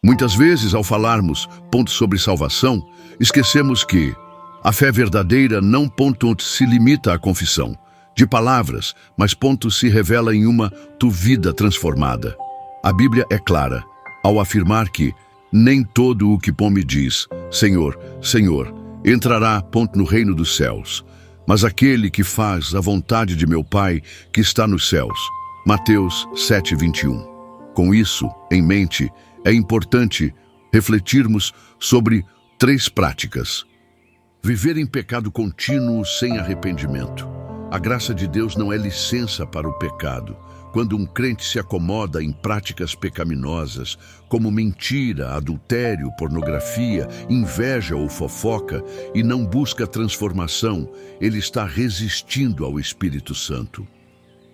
Muitas vezes, ao falarmos sobre salvação, esquecemos que a fé verdadeira não se limita à confissão de palavras, mas se revela em uma vida transformada. A Bíblia é clara ao afirmar que nem todo o que me diz, Senhor, Senhor, entrará no reino dos céus, mas aquele que faz a vontade de meu Pai que está nos céus. Mateus 7:21. Com isso em mente, é importante refletirmos sobre 3 práticas. Viver em pecado contínuo sem arrependimento. A graça de Deus não é licença para o pecado. Quando um crente se acomoda em práticas pecaminosas, como mentira, adultério, pornografia, inveja ou fofoca, e não busca transformação, ele está resistindo ao Espírito Santo.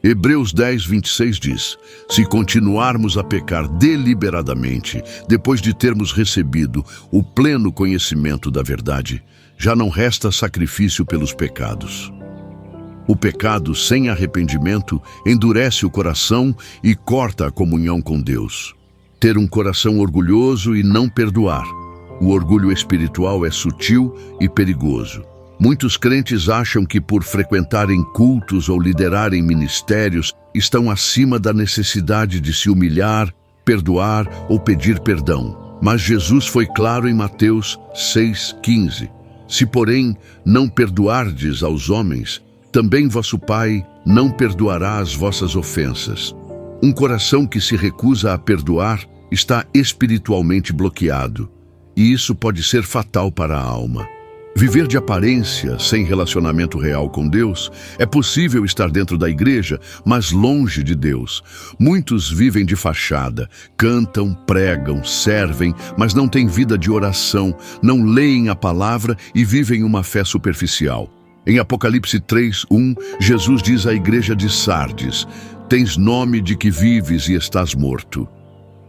Hebreus 10:26 diz: se continuarmos a pecar deliberadamente, depois de termos recebido o pleno conhecimento da verdade, já não resta sacrifício pelos pecados. O pecado sem arrependimento endurece o coração e corta a comunhão com Deus. Ter um coração orgulhoso e não perdoar. O orgulho espiritual é sutil e perigoso. Muitos crentes acham que por frequentarem cultos ou liderarem ministérios, estão acima da necessidade de se humilhar, perdoar ou pedir perdão. Mas Jesus foi claro em Mateus 6:15. Se, porém, não perdoardes aos homens, também vosso Pai não perdoará as vossas ofensas. Um coração que se recusa a perdoar está espiritualmente bloqueado, e isso pode ser fatal para a alma. Viver de aparência, sem relacionamento real com Deus, é possível estar dentro da igreja, mas longe de Deus. Muitos vivem de fachada, cantam, pregam, servem, mas não têm vida de oração, não leem a palavra e vivem uma fé superficial. Em Apocalipse 3:1, Jesus diz à igreja de Sardes: tens nome de que vives e estás morto.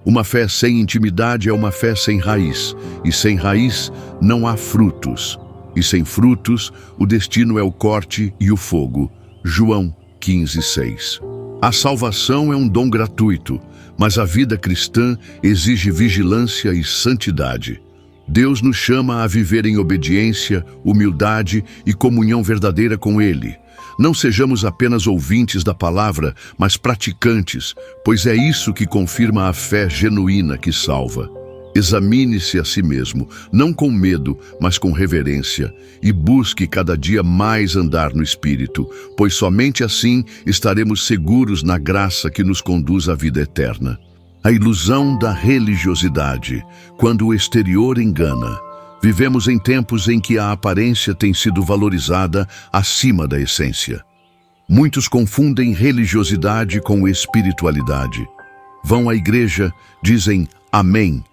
Uma fé sem intimidade é uma fé sem raiz, e sem raiz não há frutos. E sem frutos, o destino é o corte e o fogo. João 15:6. A salvação é um dom gratuito, mas a vida cristã exige vigilância e santidade. Deus nos chama a viver em obediência, humildade e comunhão verdadeira com Ele. Não sejamos apenas ouvintes da palavra, mas praticantes, pois é isso que confirma a fé genuína que salva. Examine-se a si mesmo, não com medo, mas com reverência, e busque cada dia mais andar no Espírito, pois somente assim estaremos seguros na graça que nos conduz à vida eterna. A ilusão da religiosidade, quando o exterior engana. Vivemos em tempos em que a aparência tem sido valorizada acima da essência. Muitos confundem religiosidade com espiritualidade. Vão à igreja, dizem amém,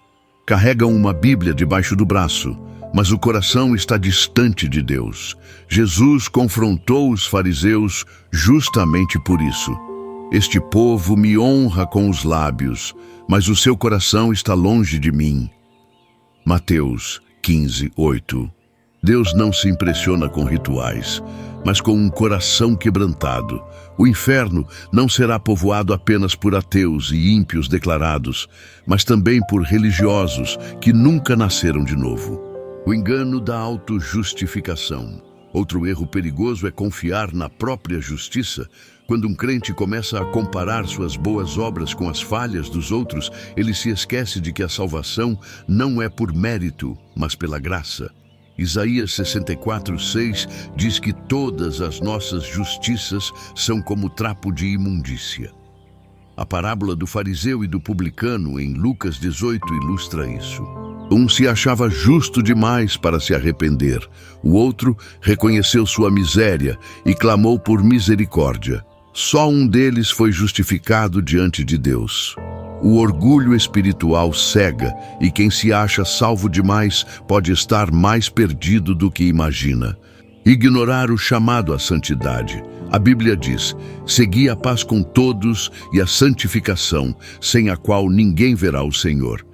carregam uma Bíblia debaixo do braço, mas o coração está distante de Deus. Jesus confrontou os fariseus justamente por isso. Este povo me honra com os lábios, mas o seu coração está longe de mim. Mateus 15:8. Deus não se impressiona com rituais, mas com um coração quebrantado. O inferno não será povoado apenas por ateus e ímpios declarados, mas também por religiosos que nunca nasceram de novo. O engano da autojustificação. Outro erro perigoso é confiar na própria justiça. Quando um crente começa a comparar suas boas obras com as falhas dos outros, ele se esquece de que a salvação não é por mérito, mas pela graça. Isaías 64:6 diz que todas as nossas justiças são como trapo de imundícia. A parábola do fariseu e do publicano em Lucas 18 ilustra isso. Um se achava justo demais para se arrepender. O outro reconheceu sua miséria e clamou por misericórdia. Só um deles foi justificado diante de Deus. O orgulho espiritual cega, e quem se acha salvo demais pode estar mais perdido do que imagina. Ignorar o chamado à santidade. A Bíblia diz: segui a paz com todos e a santificação, sem a qual ninguém verá o Senhor.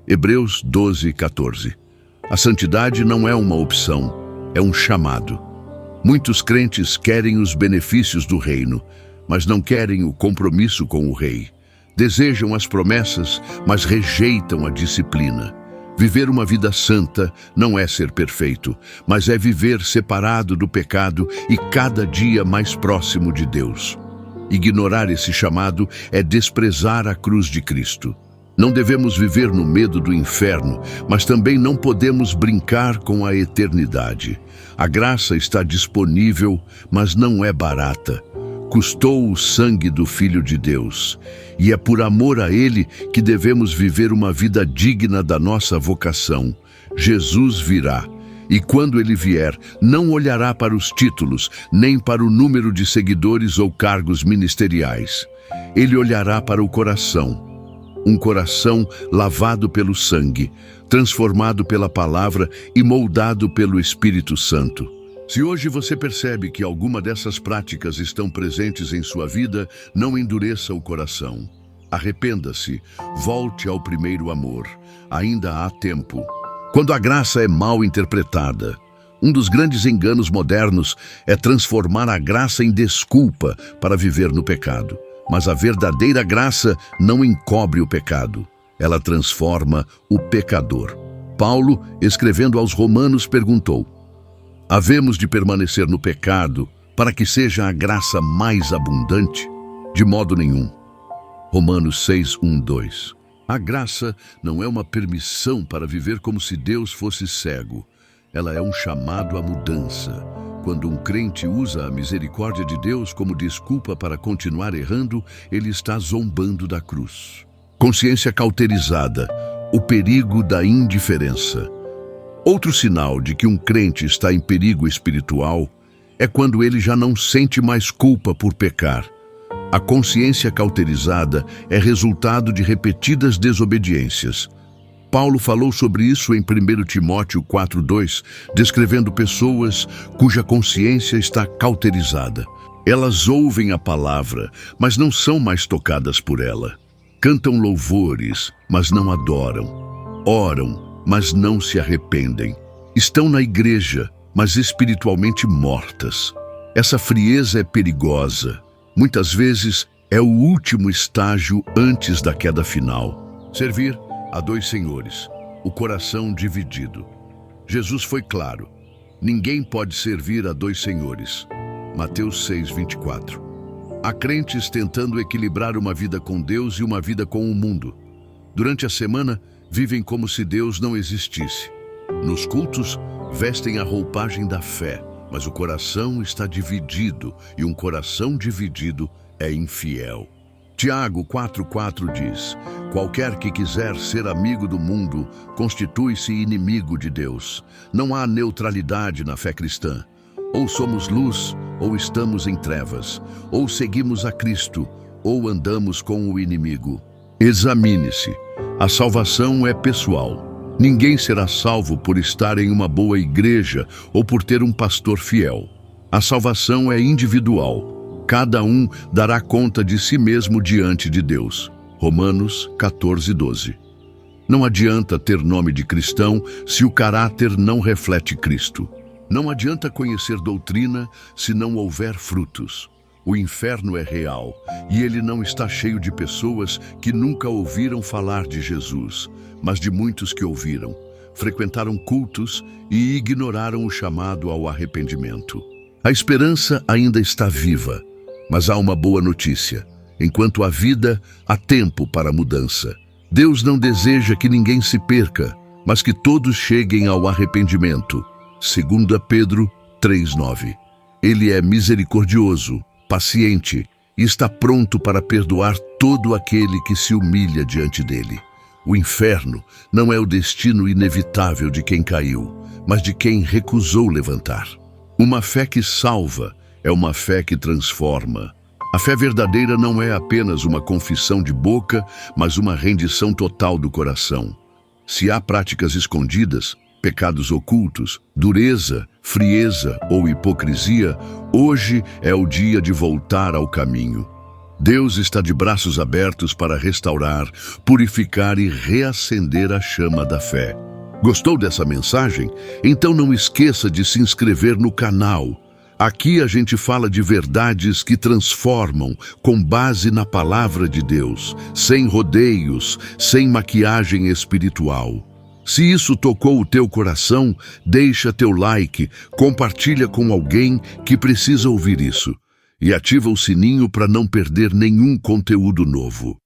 Hebreus 12:14. A santidade não é uma opção, é um chamado. Muitos crentes querem os benefícios do reino, mas não querem o compromisso com o Rei. Desejam as promessas, mas rejeitam a disciplina. Viver uma vida santa não é ser perfeito, mas é viver separado do pecado e cada dia mais próximo de Deus. Ignorar esse chamado é desprezar a cruz de Cristo. Não devemos viver no medo do inferno, mas também não podemos brincar com a eternidade. A graça está disponível, mas não é barata. Custou o sangue do Filho de Deus, e é por amor a Ele que devemos viver uma vida digna da nossa vocação. Jesus virá, e quando Ele vier, não olhará para os títulos, nem para o número de seguidores ou cargos ministeriais. Ele olhará para o coração. Um coração lavado pelo sangue, transformado pela palavra e moldado pelo Espírito Santo. Se hoje você percebe que alguma dessas práticas estão presentes em sua vida, não endureça o coração. Arrependa-se, volte ao primeiro amor. Ainda há tempo. Quando a graça é mal interpretada, um dos grandes enganos modernos é transformar a graça em desculpa para viver no pecado. Mas a verdadeira graça não encobre o pecado. Ela transforma o pecador. Paulo, escrevendo aos Romanos, perguntou: havemos de permanecer no pecado para que seja a graça mais abundante? De modo nenhum. Romanos 6, 1, 2. A graça não é uma permissão para viver como se Deus fosse cego. Ela é um chamado à mudança. Quando um crente usa a misericórdia de Deus como desculpa para continuar errando, ele está zombando da cruz. Consciência cauterizada, o perigo da indiferença. Outro sinal de que um crente está em perigo espiritual é quando ele já não sente mais culpa por pecar. A consciência cauterizada é resultado de repetidas desobediências. Paulo falou sobre isso em 1 Timóteo 4:2, descrevendo pessoas cuja consciência está cauterizada. Elas ouvem a palavra, mas não são mais tocadas por ela. Cantam louvores, mas não adoram. Oram, mas não se arrependem. Estão na igreja, mas espiritualmente mortas. Essa frieza é perigosa. Muitas vezes é o último estágio antes da queda final. Servir a dois senhores, o coração dividido. Jesus foi claro: ninguém pode servir a dois senhores. Mateus 6, 24. Há crentes tentando equilibrar uma vida com Deus e uma vida com o mundo. Durante a semana, vivem como se Deus não existisse. Nos cultos, vestem a roupagem da fé, mas o coração está dividido, e um coração dividido é infiel. Tiago 4,4 diz: qualquer que quiser ser amigo do mundo, constitui-se inimigo de Deus. Não há neutralidade na fé cristã. Ou somos luz, ou estamos em trevas. Ou seguimos a Cristo, ou andamos com o inimigo. Examine-se. A salvação é pessoal. Ninguém será salvo por estar em uma boa igreja ou por ter um pastor fiel. A salvação é individual. Cada um dará conta de si mesmo diante de Deus. Romanos 14, 12. Não adianta ter nome de cristão se o caráter não reflete Cristo. Não adianta conhecer doutrina se não houver frutos. O inferno é real e ele não está cheio de pessoas que nunca ouviram falar de Jesus, mas de muitos que ouviram, frequentaram cultos e ignoraram o chamado ao arrependimento. A esperança ainda está viva. Mas há uma boa notícia. Enquanto há vida, há tempo para a mudança. Deus não deseja que ninguém se perca, mas que todos cheguem ao arrependimento. 2 Pedro 3:9. Ele é misericordioso, paciente e está pronto para perdoar todo aquele que se humilha diante dele. O inferno não é o destino inevitável de quem caiu, mas de quem recusou levantar. Uma fé que salva é uma fé que transforma. A fé verdadeira não é apenas uma confissão de boca, mas uma rendição total do coração. Se há práticas escondidas, pecados ocultos, dureza, frieza ou hipocrisia, hoje é o dia de voltar ao caminho. Deus está de braços abertos para restaurar, purificar e reacender a chama da fé. Gostou dessa mensagem? Então não esqueça de se inscrever no canal. Aqui a gente fala de verdades que transformam, com base na palavra de Deus, sem rodeios, sem maquiagem espiritual. Se isso tocou o teu coração, deixa teu like, compartilha com alguém que precisa ouvir isso e ativa o sininho para não perder nenhum conteúdo novo.